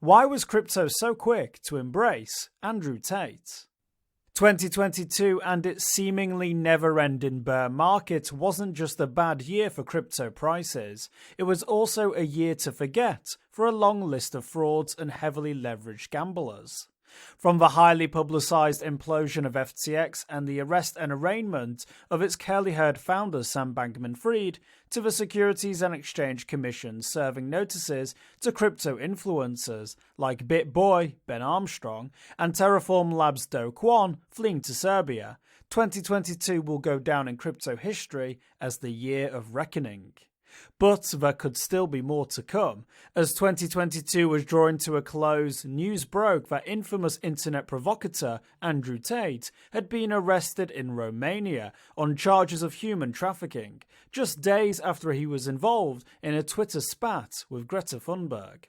Why was crypto so quick to embrace Andrew Tate? 2022 and its seemingly never-ending bear market wasn't just a bad year for crypto prices, it was also a year to forget for a long list of frauds and heavily leveraged gamblers. From the highly publicized implosion of FTX and the arrest and arraignment of its curly-haired founder Sam Bankman-Fried, to the Securities and Exchange Commission serving notices to crypto influencers like BitBoy, Ben Armstrong, and Terraform Labs' Do Kwon fleeing to Serbia, 2022 will go down in crypto history as the year of reckoning. But there could still be more to come. As 2022 was drawing to a close, news broke that infamous internet provocateur Andrew Tate had been arrested in Romania on charges of human trafficking, just days after he was involved in a Twitter spat with Greta Thunberg.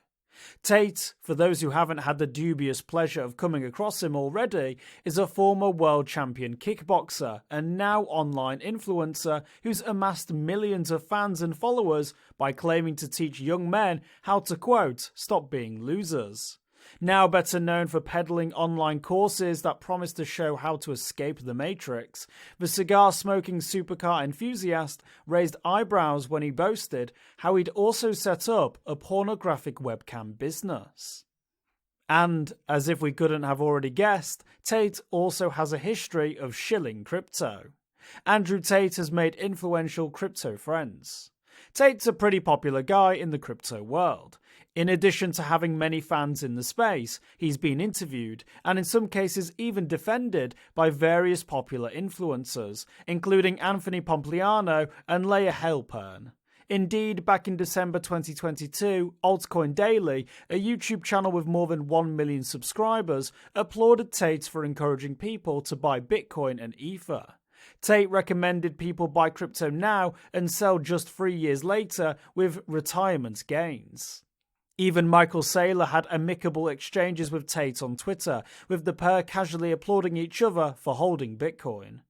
Tate, for those who haven't had the dubious pleasure of coming across him already, is a former world champion kickboxer and now online influencer who's amassed millions of fans and followers by claiming to teach young men how to, quote, stop being losers. Now better known for peddling online courses that promise to show how to escape the matrix, the cigar-smoking supercar enthusiast raised eyebrows when he boasted how he'd also set up a pornographic webcam business. And, as if we couldn't have already guessed, Tate also has a history of shilling crypto. Andrew Tate has made influential crypto friends. Tate's a pretty popular guy in the crypto world. In addition to having many fans in the space, he's been interviewed, and in some cases even defended, by various popular influencers, including Anthony Pompliano and Laya Heilpern. Indeed, back in December 2022, Altcoin Daily, a YouTube channel with more than 1 million subscribers, applauded Tate for encouraging people to buy Bitcoin and Ether. Tate recommended people buy crypto now and sell just 3 years later with retirement gains. Even Michael Saylor had amicable exchanges with Tate on Twitter, with the pair casually applauding each other for holding Bitcoin.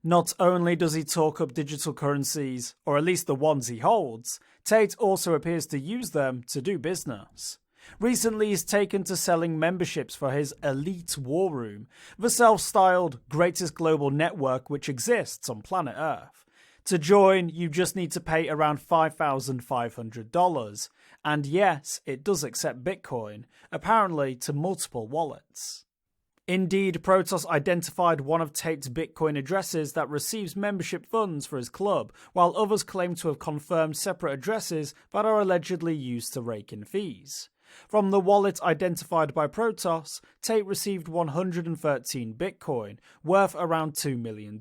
Not only does he talk up digital currencies, or at least the ones he holds, Tate also appears to use them to do business. Recently he's taken to selling memberships for his Elite War Room, the self-styled greatest global network which exists on planet Earth. To join, you just need to pay around $5,500. And yes, it does accept Bitcoin, apparently to multiple wallets. Indeed, Protos identified one of Tate's Bitcoin addresses that receives membership funds for his club, while others claim to have confirmed separate addresses that are allegedly used to rake in fees. From the wallet identified by Protos, Tate received 113 Bitcoin, worth around $2 million,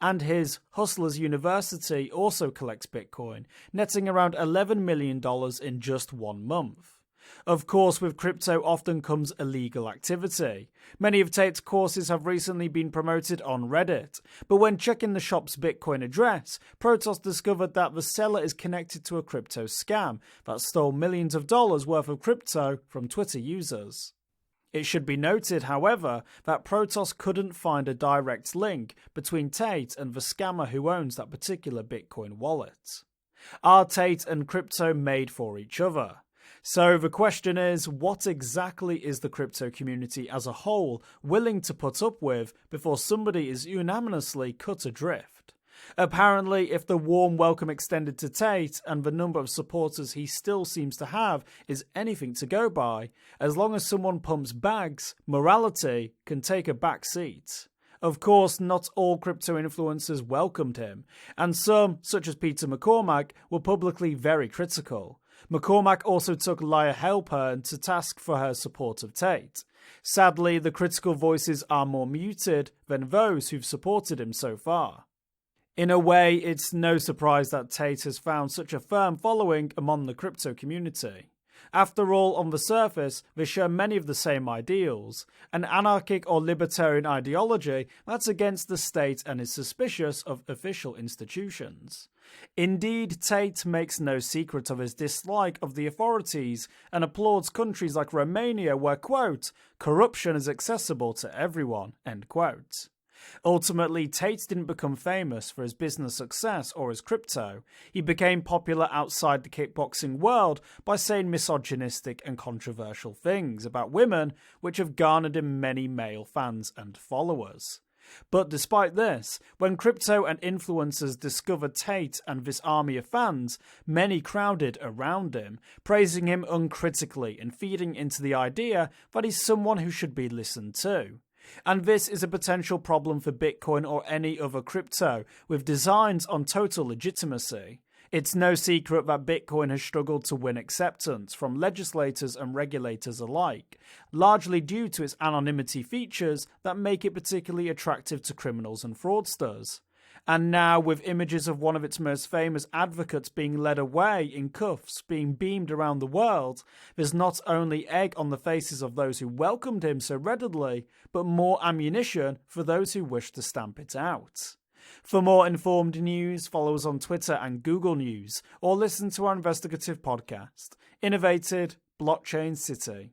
and his Hustlers University also collects Bitcoin, netting around $11 million in just 1 month. Of course, with crypto often comes illegal activity. Many of Tate's courses have recently been promoted on Reddit, but when checking the shop's Bitcoin address, Protos discovered that the seller is connected to a crypto scam that stole millions of dollars worth of crypto from Twitter users. It should be noted, however, that Protos couldn't find a direct link between Tate and the scammer who owns that particular Bitcoin wallet. Are Tate and crypto made for each other? So the question is, what exactly is the crypto community as a whole willing to put up with before somebody is unanimously cut adrift? Apparently, if the warm welcome extended to Tate and the number of supporters he still seems to have is anything to go by, as long as someone pumps bags, morality can take a back seat. Of course, not all crypto influencers welcomed him, and some, such as Peter McCormack, were publicly very critical. McCormack also took Laya Heilpern to task for her support of Tate. Sadly, the critical voices are more muted than those who've supported him so far. In a way, it's no surprise that Tate has found such a firm following among the crypto community. After all, on the surface, they share many of the same ideals, an anarchic or libertarian ideology that's against the state and is suspicious of official institutions. Indeed, Tate makes no secret of his dislike of the authorities and applauds countries like Romania where, quote, corruption is accessible to everyone, end quote. Ultimately, Tate didn't become famous for his business success or his crypto. He became popular outside the kickboxing world by saying misogynistic and controversial things about women, which have garnered him many male fans and followers. But despite this, when crypto and influencers discovered Tate and this army of fans, many crowded around him, praising him uncritically and feeding into the idea that he's someone who should be listened to. And this is a potential problem for Bitcoin or any other crypto, with designs on total legitimacy. It's no secret that Bitcoin has struggled to win acceptance from legislators and regulators alike, largely due to its anonymity features that make it particularly attractive to criminals and fraudsters. And now, with images of one of its most famous advocates being led away in cuffs being beamed around the world, there's not only egg on the faces of those who welcomed him so readily, but more ammunition for those who wish to stamp it out. For more informed news, follow us on Twitter and Google News, or listen to our investigative podcast, Innovated Blockchain City.